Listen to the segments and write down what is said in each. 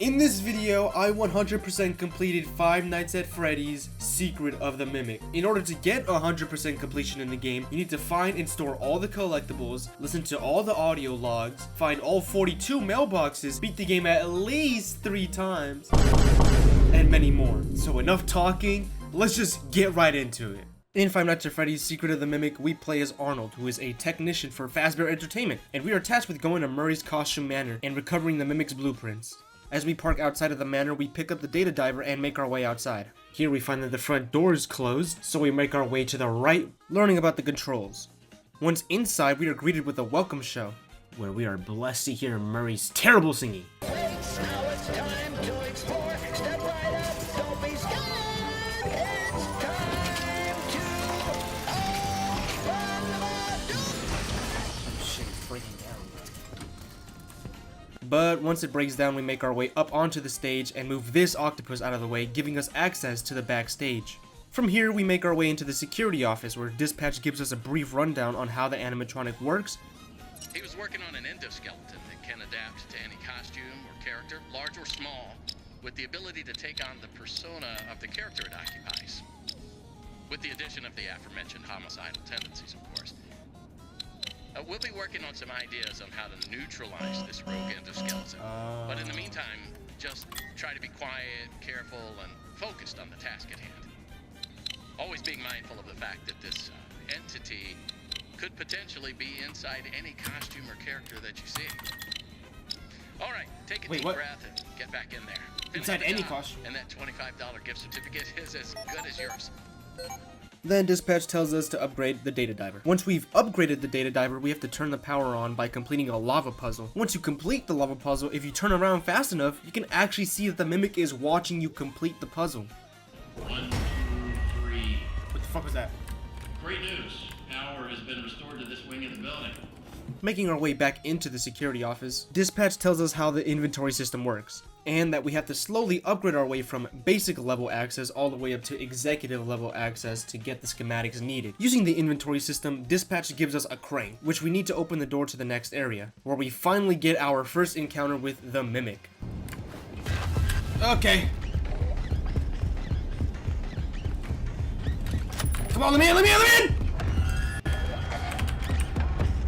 In this video, I 100% completed Five Nights at Freddy's Secret of the Mimic. In order to get 100% completion in the game, you need to find and store all the collectibles, listen to all the audio logs, find all 42 mailboxes, beat the game at least 3 times, and many more. So enough talking, let's just get right into it. In Five Nights at Freddy's Secret of the Mimic, we play as Arnold, who is a technician for Fazbear Entertainment, and we are tasked with going to Murray's Costume Manor and recovering the Mimic's blueprints. As we park outside of the manor, we pick up the data diver and make our way outside. Here we find that the front door is closed, so we make our way to the right, learning about the controls. Once inside, we are greeted with a welcome show, where we are blessed to hear Murray's terrible singing. But once it breaks down, we make our way up onto the stage and move this octopus out of the way, giving us access to the backstage. From here, we make our way into the security office, where Dispatch gives us a brief rundown on how the animatronic works. He was working on an endoskeleton that can adapt to any costume or character, large or small, with the ability to take on the persona of the character it occupies, with the addition of the aforementioned homicidal tendencies, of course. We'll be working on some ideas on how to neutralize this rogue endoskeleton. But in the meantime, just try to be quiet, careful, and focused on the task at hand. Always being mindful of the fact that this entity could potentially be inside any costume or character that you see. All right, take a deep breath and get back in there. Inside any costume? And that $25 gift certificate is as good as yours. Then Dispatch tells us to upgrade the data diver. Once we've upgraded the data diver, we have to turn the power on by completing a lava puzzle. Once you complete the lava puzzle, if you turn around fast enough, you can actually see that the Mimic is watching you complete the puzzle. 1, 2, 3. What the fuck was that? Great news. Power has been restored to this wing of the building. Making our way back into the security office, Dispatch tells us how the inventory system works, and that we have to slowly upgrade our way from basic level access all the way up to executive level access to get the schematics needed. Using the inventory system, Dispatch gives us a crane, which we need to open the door to the next area, where we finally get our first encounter with the Mimic. Okay. Come on, let me in!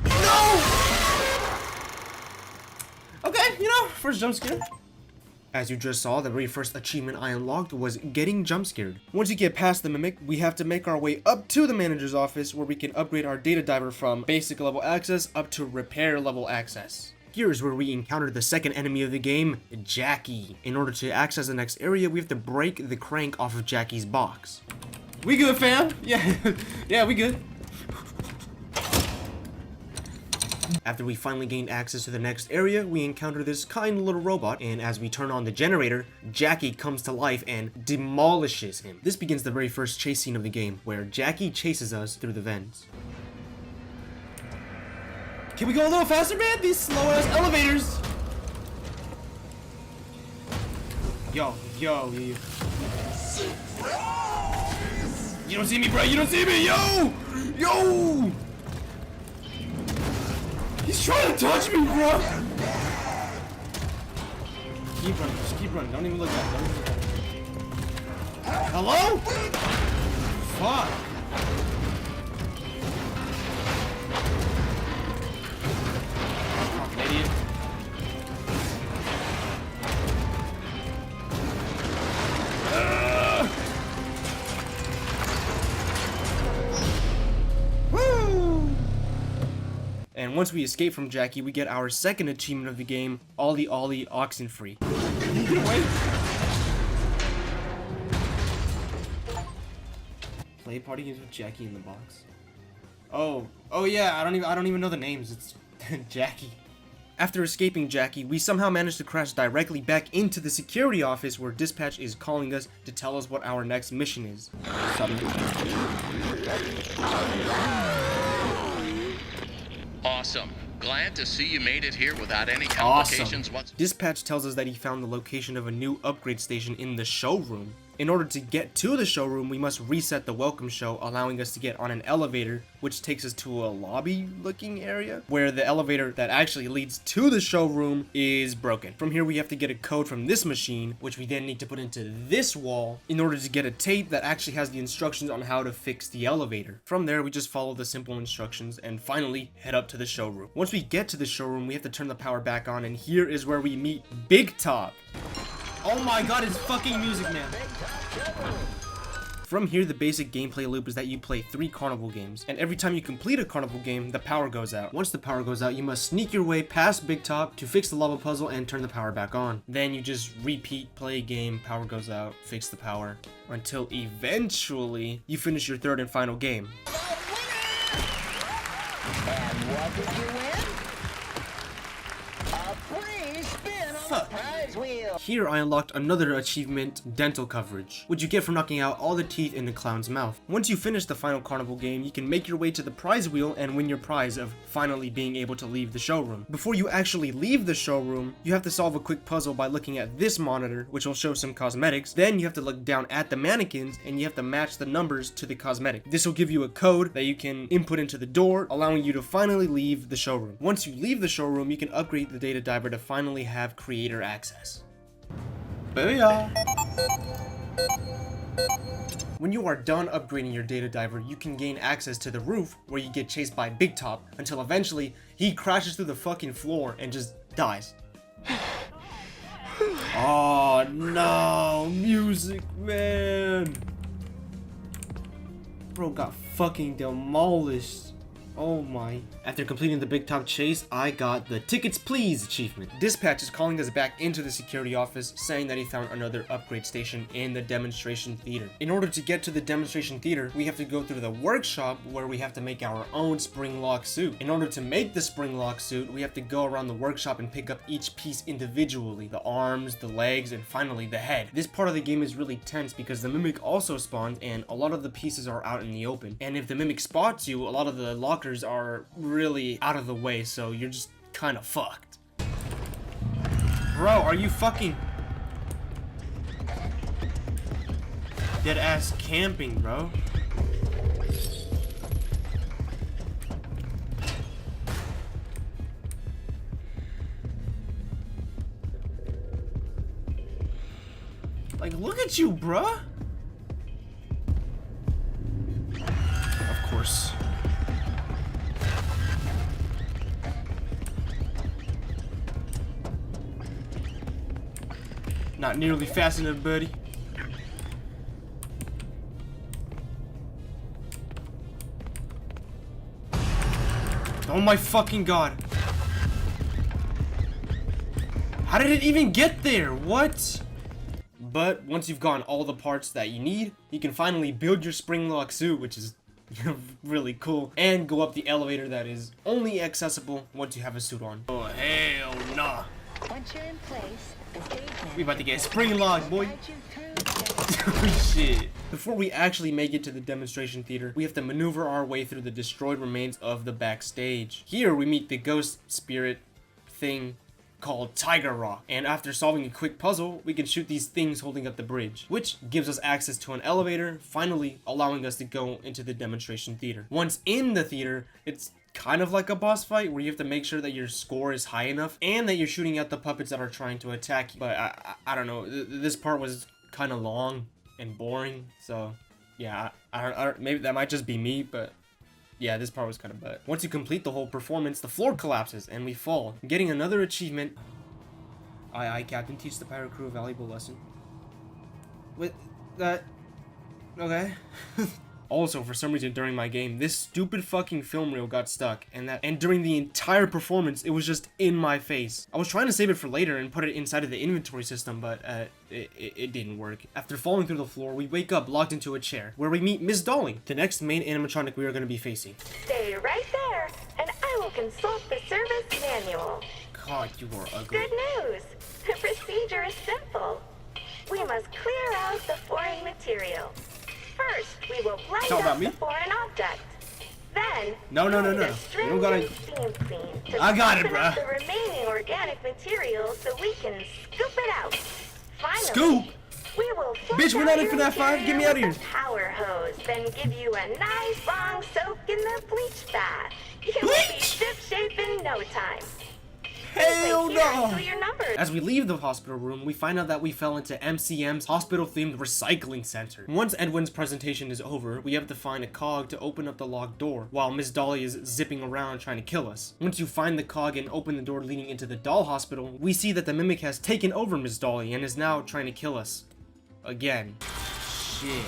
No! Okay, first jump scare. As you just saw, the very first achievement I unlocked was getting jump scared. Once you get past the Mimic, we have to make our way up to the manager's office, where we can upgrade our data diver from basic level access up to repair level access. Here's where we encounter the second enemy of the game, Jackie. In order to access the next area, we have to break the crank off of Jackie's box. We good, fam? Yeah, we good. After we finally gained access to the next area, we encounter this kind little robot, and as we turn on the generator, Jackie comes to life and demolishes him. This begins the very first chase scene of the game, where Jackie chases us through the vents. Can we go a little faster, man? These slow-ass elevators! Yo. You don't see me, bro! You don't see me! Yo! He's trying to touch me, bro! Keep running, just keep running. Don't even look back. Hello? Fuck. Fucking idiot. And once we escape from Jackie, we get our second achievement of the game, Ollie Ollie Oxenfree. Get away! Play party games with Jackie in the box. Oh yeah, I don't even know the names. It's Jackie. After escaping Jackie, we somehow managed to crash directly back into the security office, where Dispatch is calling us to tell us what our next mission is. Awesome. Glad to see you made it here without any complications whatsoever. Dispatch tells us that he found the location of a new upgrade station in the showroom. In order to get to the showroom, we must reset the welcome show, allowing us to get on an elevator, which takes us to a lobby-looking area, where the elevator that actually leads to the showroom is broken. From here, we have to get a code from this machine, which we then need to put into this wall in order to get a tape that actually has the instructions on how to fix the elevator. From there, we just follow the simple instructions and finally head up to the showroom. Once we get to the showroom, we have to turn the power back on, and here is where we meet Big Top. Oh my god, it's fucking music, man. From here, the basic gameplay loop is that you play 3 carnival games, and every time you complete a carnival game, the power goes out. Once the power goes out, you must sneak your way past Big Top to fix the lava puzzle and turn the power back on. Then you just repeat, play a game, power goes out, fix the power, until eventually you finish your 3rd and final game. And what did you win? A free spin on the prize wheel. Here I unlocked another achievement, dental coverage, which you get for knocking out all the teeth in the clown's mouth. Once you finish the final carnival game, you can make your way to the prize wheel and win your prize of finally being able to leave the showroom. Before you actually leave the showroom, you have to solve a quick puzzle by looking at this monitor, which will show some cosmetics. Then you have to look down at the mannequins and you have to match the numbers to the cosmetic. This will give you a code that you can input into the door, allowing you to finally leave the showroom. Once you leave the showroom, you can upgrade the data diver to finally have creator access. Booyah! When you are done upgrading your data diver, you can gain access to the roof where you get chased by Big Top until eventually he crashes through the fucking floor and just dies. Oh no, music, man. Bro got fucking demolished. Oh my. After completing the Big Top chase, I got the Tickets Please achievement. Dispatch is calling us back into the security office, saying that he found another upgrade station in the demonstration theater. In order to get to the demonstration theater, we have to go through the workshop where we have to make our own spring lock suit. In order to make the spring lock suit, we have to go around the workshop and pick up each piece individually. The arms, the legs, and finally the head. This part of the game is really tense because the mimic also spawns and a lot of the pieces are out in the open. And if the mimic spots you, a lot of the lockers are really out of the way, so you're just kind of fucked. Bro, are you fucking dead ass camping, bro? Like, look at you, bruh. Of course. Not nearly fast enough, buddy. Oh my fucking god. How did it even get there? What? But once you've gotten all the parts that you need, you can finally build your spring lock suit, which is really cool, and go up the elevator that is only accessible once you have a suit on. Oh hell nah. Once you're in place, the stage We about to get spring locked, boy. Oh shit. Before we actually make it to the demonstration theater, we have to maneuver our way through the destroyed remains of the backstage. Here we meet the ghost spirit thing called Tiger Rock, and after solving a quick puzzle, we can shoot these things holding up the bridge, which gives us access to an elevator, finally allowing us to go into the demonstration theater. Once in the theater, it's kind of like a boss fight where you have to make sure that your score is high enough and that you're shooting at the puppets that are trying to attack you. But I don't know, this part was kind of long and boring, so yeah, I maybe that might just be me, but yeah, this part was kind of butt. Once you complete the whole performance, the floor collapses and we fall, getting another achievement. Aye, Captain, teach the pirate crew a valuable lesson. With that, okay. Also, for some reason during my game, this stupid fucking film reel got stuck, and during the entire performance, it was just in my face. I was trying to save it for later and put it inside of the inventory system, but it didn't work. After falling through the floor, we wake up locked into a chair, where we meet Miss Dolly, the next main animatronic we are going to be facing. Stay right there, and I will consult the service manual. God, you are ugly. Good news! The procedure is simple. We must clear out the foreign material. First, we will light up the foreign object. Then, no. You don't gotta. I got it, bruh. The remaining organic material so we can scoop it out. Finally, Scoop? we will Bitch, we're not in for that 5. Get me out of here. Power hose, then give you a nice long soak in the bleach bath. You will be ship-shape in no time. Hell no! Your numbers. As we leave the hospital room, we find out that we fell into MCM's hospital-themed recycling center. Once Edwin's presentation is over, we have to find a cog to open up the locked door, while Miss Dolly is zipping around trying to kill us. Once you find the cog and open the door leading into the doll hospital, we see that the Mimic has taken over Miss Dolly and is now trying to kill us. Again. Shit.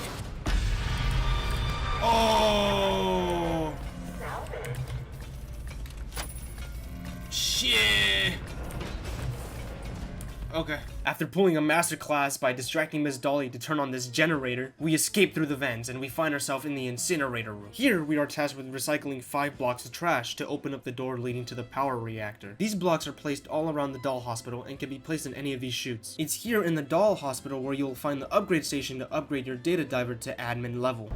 Oh! Shit! Okay. After pulling a masterclass by distracting Miss Dolly to turn on this generator, we escape through the vents and we find ourselves in the incinerator room. Here, we are tasked with recycling 5 blocks of trash to open up the door leading to the power reactor. These blocks are placed all around the doll hospital and can be placed in any of these chutes. It's here in the doll hospital where you'll find the upgrade station to upgrade your data diver to admin level.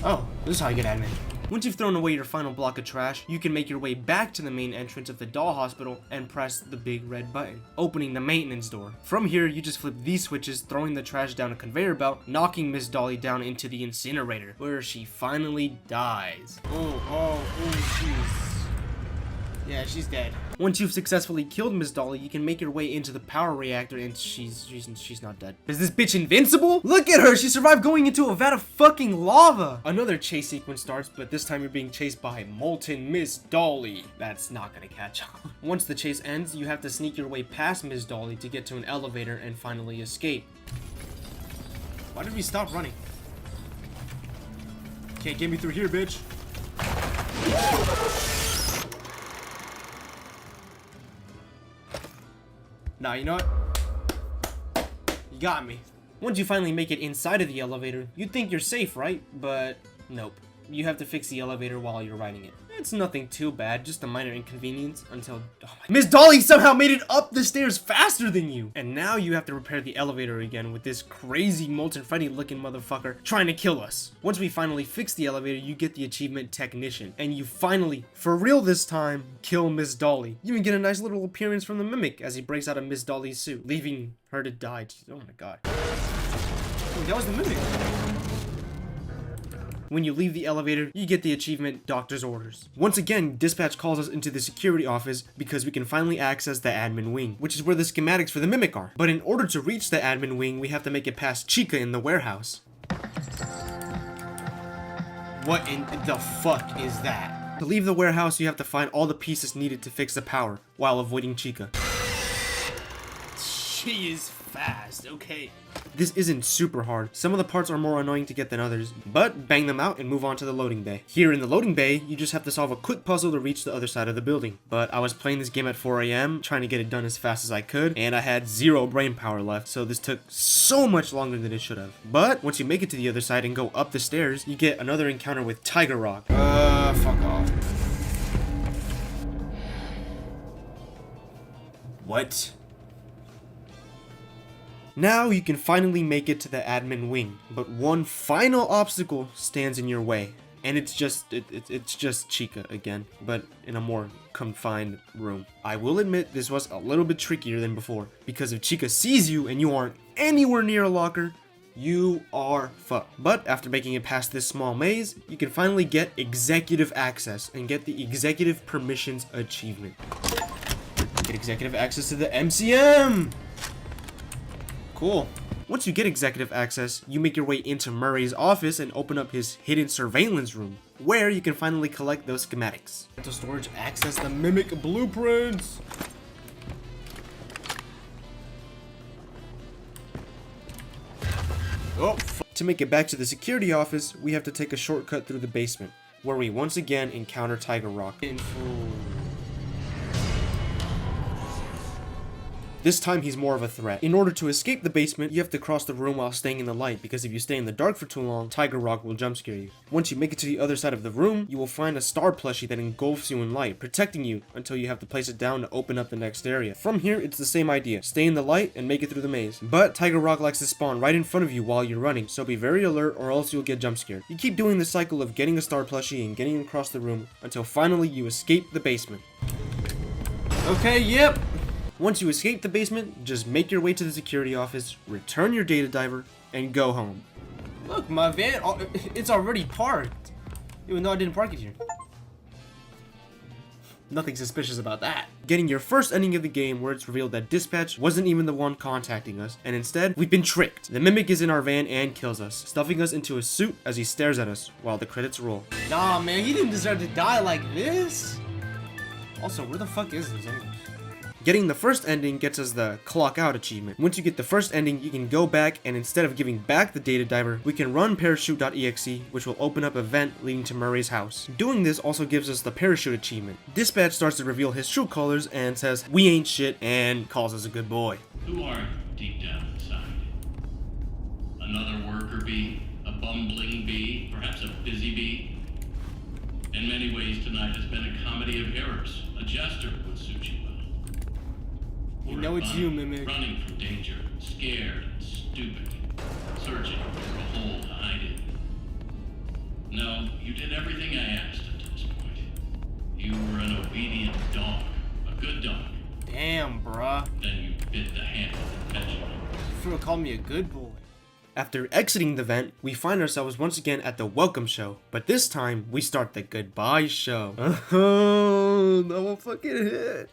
Oh, this is how you get admin. Once you've thrown away your final block of trash, you can make your way back to the main entrance of the doll hospital and press the big red button, opening the maintenance door. From here, you just flip these switches, throwing the trash down a conveyor belt, knocking Miss Dolly down into the incinerator, where she finally dies. Oh, jeez. Yeah, she's dead. Once you've successfully killed Miss Dolly, you can make your way into the power reactor and she's not dead. Is this bitch invincible? Look at her! She survived going into a vat of fucking lava! Another chase sequence starts, but this time you're being chased by molten Miss Dolly. That's not gonna catch on. Once the chase ends, you have to sneak your way past Miss Dolly to get to an elevator and finally escape. Why did we stop running? Can't get me through here, bitch. Nah, you know what? You got me. Once you finally make it inside of the elevator, you'd think you're safe, right? But nope. You have to fix the elevator while you're riding it. It's nothing too bad, just a minor inconvenience until... Miss Dolly somehow made it up the stairs faster than you! And now you have to repair the elevator again with this crazy molten Freddy looking motherfucker trying to kill us. Once we finally fix the elevator, you get the achievement Technician. And you finally, for real this time, kill Miss Dolly. You even get a nice little appearance from the Mimic as he breaks out of Miss Dolly's suit, leaving her to die. Oh my god. Oh, that was the Mimic. When you leave the elevator, you get the achievement Doctor's Orders. Once again, dispatch calls us into the security office because we can finally access the admin wing, which is where the schematics for the Mimic are. But in order to reach the admin wing, we have to make it past Chica in the warehouse. What in the fuck is that? To leave the warehouse, you have to find all the pieces needed to fix the power, while avoiding Chica. She is fast, okay. This isn't super hard. Some of the parts are more annoying to get than others, but bang them out and move on to the loading bay. Here in the loading bay, you just have to solve a quick puzzle to reach the other side of the building. But I was playing this game at 4 AM, trying to get it done as fast as I could, and I had 0 brain power left, so this took so much longer than it should have. But once you make it to the other side and go up the stairs, you get another encounter with Tiger Rock. Fuck off. What? Now you can finally make it to the admin wing, but one final obstacle stands in your way, and it's just Chica again, but in a more confined room. I will admit this was a little bit trickier than before, because if Chica sees you and you aren't anywhere near a locker, you are fucked. But after making it past this small maze, you can finally get executive access and get the executive permissions achievement. Get executive access to the MCM! Cool. Once you get executive access, you make your way into Murray's office and open up his hidden surveillance room, where you can finally collect those schematics. To storage, access the Mimic blueprints! Oh, to make it back to the security office, we have to take a shortcut through the basement, where we once again encounter Tiger Rock. This time he's more of a threat. In order to escape the basement, you have to cross the room while staying in the light, because if you stay in the dark for too long, Tiger Rock will jump scare you. Once you make it to the other side of the room, you will find a star plushie that engulfs you in light, protecting you until you have to place it down to open up the next area. From here, it's the same idea. Stay in the light and make it through the maze. But Tiger Rock likes to spawn right in front of you while you're running, so be very alert or else you'll get jump scared. You keep doing the cycle of getting a star plushie and getting across the room until finally you escape the basement. Okay, yep. Once you escape the basement, just make your way to the security office, return your data diver, and go home. Look, my van, it's already parked. Even though I didn't park it here. Nothing suspicious about that. Getting your first ending of the game where it's revealed that Dispatch wasn't even the one contacting us, and instead, we've been tricked. The Mimic is in our van and kills us, stuffing us into a suit as he stares at us while the credits roll. Nah, man, he didn't deserve to die like this. Also, where the fuck is this anyways? Getting the first ending gets us the clock out achievement. Once you get the first ending, you can go back, and instead of giving back the data diver, we can run parachute.exe, which will open up a vent leading to Murray's house. Doing this also gives us the parachute achievement. Dispatch starts to reveal his true colors and says, "We ain't shit," and calls us a good boy. Who are you deep down inside? Another worker bee? A bumbling bee? Perhaps a busy bee? In many ways, tonight has been a comedy of errors. A jester would suit you well. You know it's you, Mimic. Running from danger, scared and stupid, searching for a hole to hide in. No, you did everything I asked up to this point. You were an obedient dog, a good dog. Damn, bruh. Then you bit the hand that fed you. You called me a good boy. After exiting the vent, we find ourselves once again at the welcome show, but this time we start the goodbye show. Oh, no fucking hit.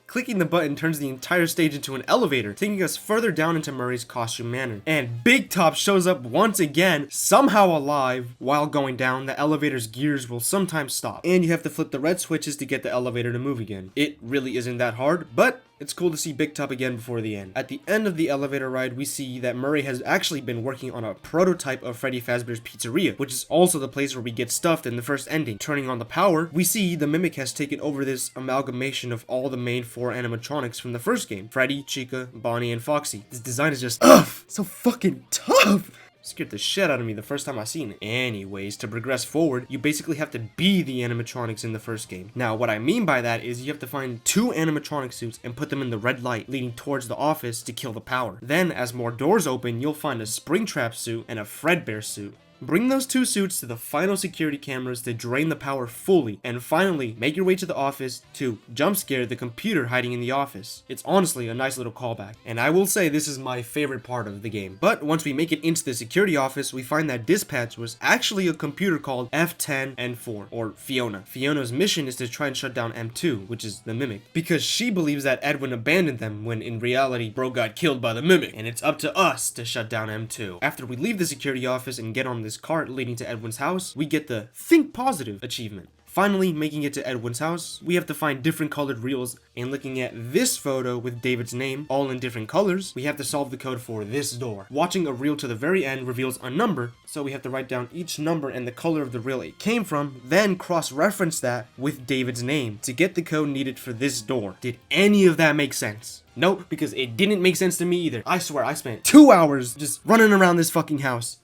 Clicking the button turns the entire stage into an elevator, taking us further down into Murray's costume manor. And Big Top shows up once again, somehow alive. While going down, the elevator's gears will sometimes stop, and you have to flip the red switches to get the elevator to move again. It really isn't that hard, but it's cool to see Big Top again before the end. At the end of the elevator ride, we see that Murray has actually been working on a prototype of Freddy Fazbear's Pizzeria, which is also the place where we get stuffed in the first ending. Turning on the power, we see the Mimic has taken over this amalgamation of all the main 4 animatronics from the first game: Freddy, Chica, Bonnie, and Foxy. This design is just so fucking tough. Scared the shit out of me the first time I seen it. Anyways, to progress forward, you basically have to be the animatronics in the first game. Now, what I mean by that is you have to find 2 animatronic suits and put them in the red light leading towards the office to kill the power. Then, as more doors open, you'll find a Springtrap suit and a Fredbear suit. Bring those 2 suits to the final security cameras to drain the power fully, and finally make your way to the office to jump scare the computer hiding in the office. It's honestly a nice little callback, and I will say this is my favorite part of the game. But once we make it into the security office, we find that Dispatch was actually a computer called F10N4, or Fiona. Fiona's mission is to try and shut down M2, which is the Mimic, because she believes that Edwin abandoned them when in reality Bro got killed by the Mimic, and it's up to us to shut down M2. After we leave the security office and get on this cart leading to Edwin's house, we get the Think Positive achievement. Finally, making it to Edwin's house, we have to find different colored reels, and looking at this photo with David's name, all in different colors, we have to solve the code for this door. Watching a reel to the very end reveals a number, so we have to write down each number and the color of the reel it came from, then cross-reference that with David's name to get the code needed for this door. Did any of that make sense? Nope, because it didn't make sense to me either. I swear, I spent 2 hours just running around this fucking house,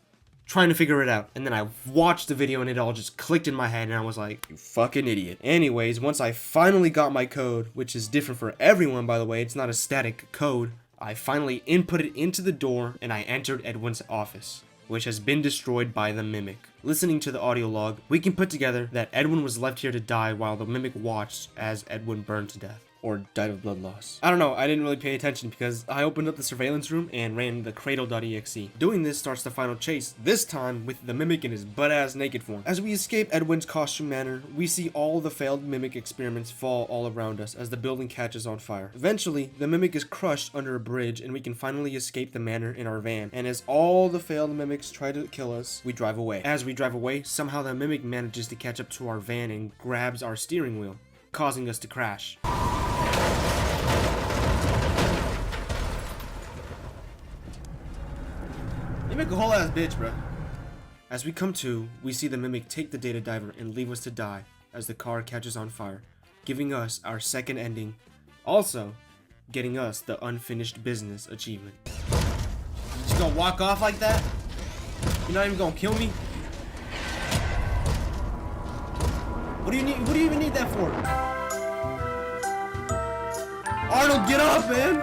trying to figure it out, and then I watched the video and it all just clicked in my head and I was like, you fucking idiot. Anyways, once I finally got my code, which is different for everyone by the way, it's not a static code, I finally input it into the door and I entered Edwin's office, which has been destroyed by the Mimic. Listening to the audio log, we can put together that Edwin was left here to die while the Mimic watched as Edwin burned to death. Or died of blood loss. I don't know, I didn't really pay attention because I opened up the surveillance room and ran the cradle.exe. Doing this starts the final chase, this time with the Mimic in his butt-ass naked form. As we escape Edwin's costume manor, we see all the failed Mimic experiments fall all around us as the building catches on fire. Eventually, the Mimic is crushed under a bridge and we can finally escape the manor in our van. And as all the failed Mimics try to kill us, we drive away. As we drive away, somehow the Mimic manages to catch up to our van and grabs our steering wheel, causing us to crash. You make a whole ass bitch, bro. As we come to, we see the Mimic take the data diver and leave us to die as the car catches on fire, giving us our second ending, also getting us the unfinished business achievement. You just gonna walk off like that? You're not even gonna kill me? What do you need? What do you even need that for? Arnold, get up, man!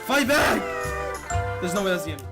Fight back! There's no way that's the end.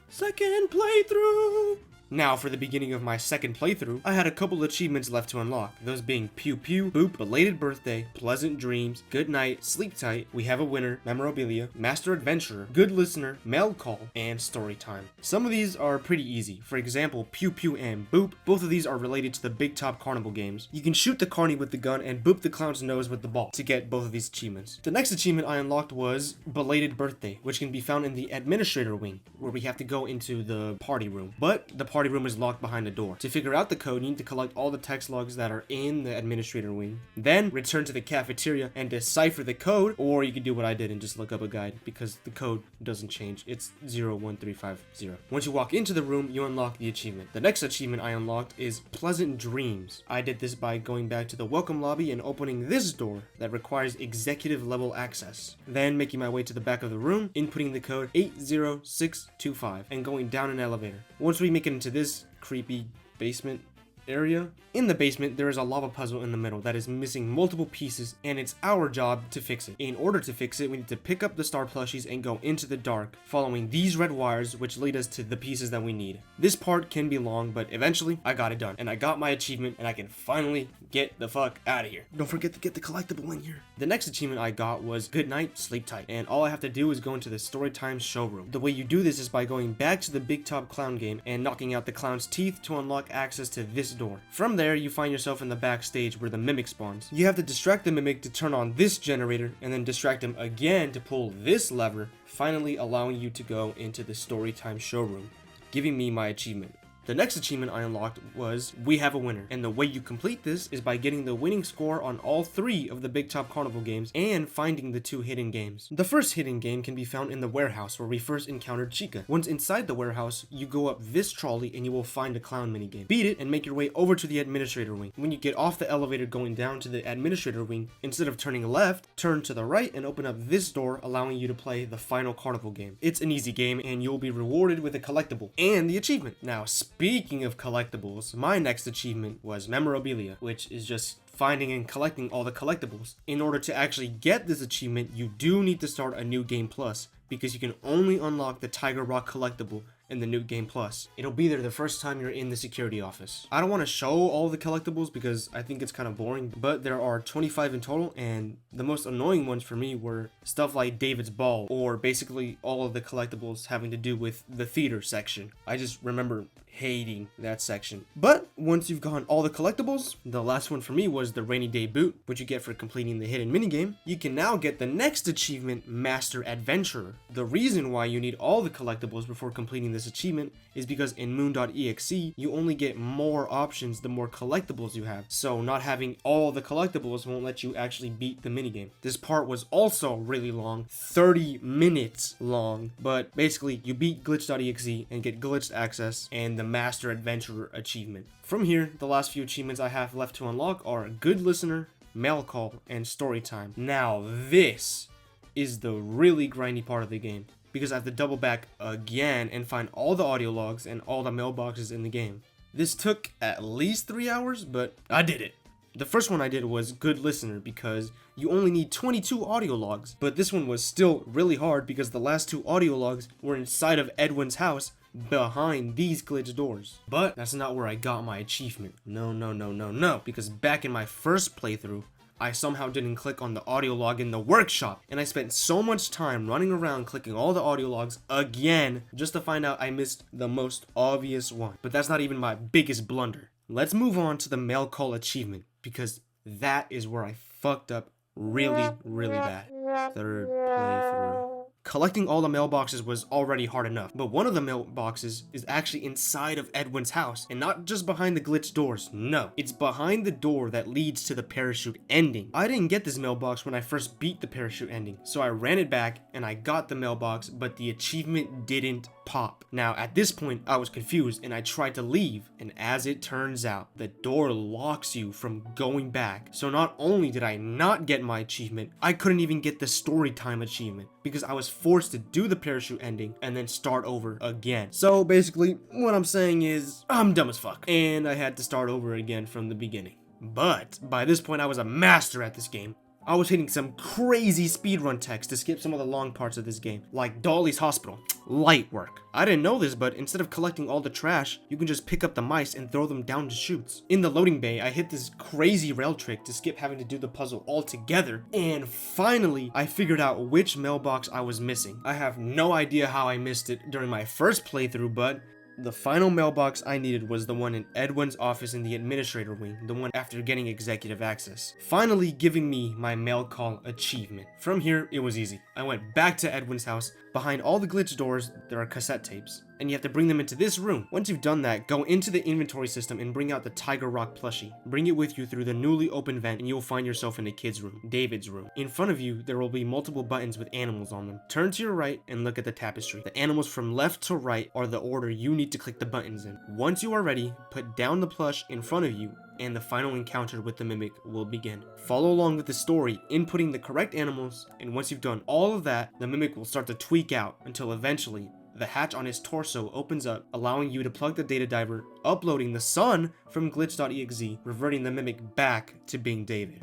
Second playthrough! Now, for the beginning of my second playthrough, I had a couple achievements left to unlock, those being Pew Pew, Boop, Belated Birthday, Pleasant Dreams, Good Night, Sleep Tight, We Have a Winner, Memorabilia, Master Adventurer, Good Listener, Mail Call, and Story Time. Some of these are pretty easy. For example, Pew Pew and Boop, both of these are related to the Big Top Carnival games. You can shoot the carny with the gun and boop the clown's nose with the ball to get both of these achievements. The next achievement I unlocked was Belated Birthday, which can be found in the Administrator Wing, where we have to go into the party room. But the party room is locked behind a door. To figure out the code, you need to collect all the text logs that are in the Administrator Wing. Then, return to the cafeteria and decipher the code, or you can do what I did and just look up a guide, because the code doesn't change. It's 01350. Once you walk into the room, you unlock the achievement. The next achievement I unlocked is Pleasant Dreams. I did this by going back to the welcome lobby and opening this door that requires executive level access. Then making my way to the back of the room, inputting the code 80625 and going down an elevator. Once we make it into this creepy basement area, in the basement there is a lava puzzle in the middle that is missing multiple pieces, and it's our job to fix it. In order to fix it, we need to pick up the star plushies and go into the dark, following these red wires which lead us to the pieces that we need. This part can be long, but eventually I got it done, and I got my achievement, and I can finally get the fuck out of here. Don't forget to get the collectible in here. The next achievement I got was Good Night, Sleep Tight, and all I have to do is go into the Storytime showroom. The way you do this is by going back to the Big Top Clown game and knocking out the clown's teeth to unlock access to this door. From there, you find yourself in the backstage where the mimic spawns. You have to distract the mimic to turn on this generator, and then distract him again to pull this lever, finally allowing you to go into the Storytime showroom, giving me my achievement. The next achievement I unlocked was We Have a Winner, and the way you complete this is by getting the winning score on all 3 of the Big Top Carnival games and finding the 2 hidden games. The first hidden game can be found in the warehouse where we first encountered Chica. Once inside the warehouse, you go up this trolley and you will find a clown minigame. Beat it and make your way over to the Administrator Wing. When you get off the elevator going down to the Administrator Wing, instead of turning left, turn to the right and open up this door, allowing you to play the final carnival game. It's an easy game and you'll be rewarded with a collectible and the achievement. Now, speaking of collectibles, my next achievement was Memorabilia, which is just finding and collecting all the collectibles. In order to actually get this achievement, you do need to start a new game plus, because you can only unlock the Tiger Rock collectible in the new game plus. It'll be there the first time you're in the security office. I don't want to show all the collectibles because I think it's kind of boring, but there are 25 in total, and the most annoying ones for me were stuff like David's Ball, or basically all of the collectibles having to do with the theater section. I just remember hating that section. But once you've gotten all the collectibles, the last one for me was the Rainy Day Boot, which you get for completing the hidden minigame. You can now get the next achievement, Master Adventurer. The reason why you need all the collectibles before completing this achievement is because in Moon.exe, you only get more options the more collectibles you have. So not having all the collectibles won't let you actually beat the minigame. This part was also really long, 30 minutes long, but basically you beat glitch.exe and get glitched access and the Master Adventurer achievement. From here, the last few achievements I have left to unlock are Good Listener, Mail Call, and Story Time. Now this is the really grindy part of the game, because I have to double back again and find all the audio logs and all the mailboxes in the game. This took at least 3 hours, but I did it. The first one I did was Good Listener because you only need 22 audio logs, but this one was still really hard because the last 2 audio logs were inside of Edwin's house behind these glitch doors. But that's not where I got my achievement. No, because back in my first playthrough, I somehow didn't click on the audio log in the workshop, and I spent so much time running around clicking all the audio logs again just to find out I missed the most obvious one. But that's not even my biggest blunder. Let's move on to the mail call achievement, because that is where I fucked up really bad. Third playthrough. Collecting all the mailboxes was already hard enough, but one of the mailboxes is actually inside of Edwin's house, and not just behind the glitch doors, no. It's behind the door that leads to the parachute ending. I didn't get this mailbox when I first beat the parachute ending, so I ran it back and I got the mailbox, but the achievement didn't pop. Now, at this point, I was confused and I tried to leave, and as it turns out, the door locks you from going back. So not only did I not get my achievement, I couldn't even get the story time achievement, because I was forced to do the parachute ending and then start over again. So basically, what I'm saying is, I'm dumb as fuck, and I had to start over again from the beginning. But by this point, I was a master at this game. I was hitting some crazy speedrun techs to skip some of the long parts of this game, like Dolly's hospital. Light work. I didn't know this, but instead of collecting all the trash, you can just pick up the mice and throw them down the chutes. In the loading bay, I hit this crazy rail trick to skip having to do the puzzle altogether, and finally, I figured out which mailbox I was missing. I have no idea how I missed it during my first playthrough, but the final mailbox I needed was the one in Edwin's office in the administrator wing, the one after getting executive access, finally giving me my mail call achievement. From here, it was easy. I went back to Edwin's house. Behind all the glitch doors, there are cassette tapes, and you have to bring them into this room. Once you've done that, go into the inventory system and bring out the Tiger Rock plushie. Bring it with you through the newly opened vent, and you'll find yourself in the kid's room, David's room. In front of you, there will be multiple buttons with animals on them. Turn to your right and look at the tapestry. The animals from left to right are the order you need to click the buttons in. Once you are ready, put down the plush in front of you, and the final encounter with the mimic will begin. Follow along with the story, inputting the correct animals, and once you've done all of that, the mimic will start to tweak out until eventually the hatch on his torso opens up, allowing you to plug the data diver, uploading the sun from glitch.exe, reverting the mimic back to being David.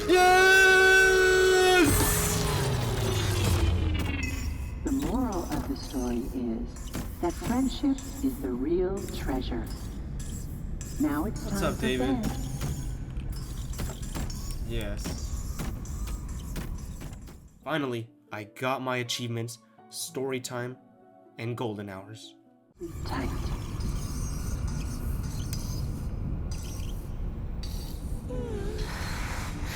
Yes! The moral of the story is that friendship is the real treasure. Now it's What's time up, for David? bed. Yes. Finally, I got my achievements, story time, and golden hours. Tight.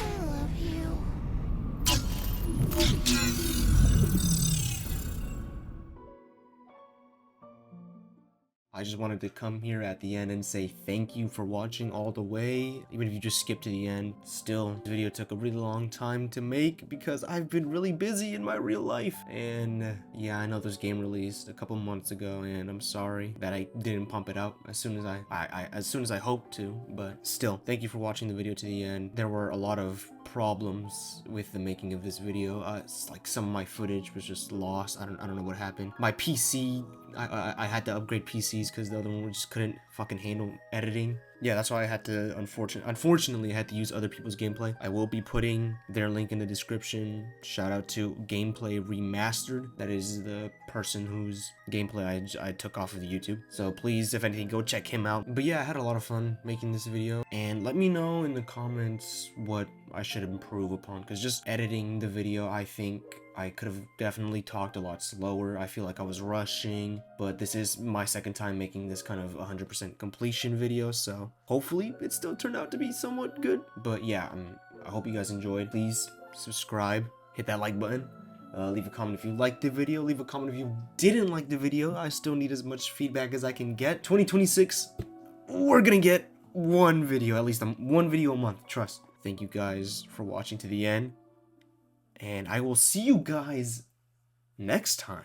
I love you. I just wanted to come here at the end and say thank you for watching all the way. Even if you just skipped to the end, still, this video took a really long time to make because I've been really busy in my real life. And yeah, I know this game released a couple months ago, and I'm sorry that I didn't pump it out as soon as I hoped to. But still, thank you for watching the video to the end. There were a lot of problems with the making of this video. It's like some of my footage was just lost. I don't know what happened. My PC, I had to upgrade PCs because the other one just couldn't fucking handle editing. Yeah, that's why I had to, unfortunately, I had to use other people's gameplay. I will be putting their link in the description. Shout out to Gameplay Remastered. That is the person whose gameplay I took off of the YouTube. So please, if anything, go check him out. But yeah, I had a lot of fun making this video. And let me know in the comments what I should improve upon. Because just editing the video, I think I could have definitely talked a lot slower. I feel like I was rushing, but this is my second time making this kind of 100% completion video, so hopefully it still turned out to be somewhat good. But yeah, I hope you guys enjoyed. Please subscribe, hit that like button, leave a comment if you liked the video, leave a comment if you didn't like the video. I still need as much feedback as I can get. 2026, we're gonna get one video, at least one video a month, trust. Thank you guys for watching to the end. And I will see you guys next time.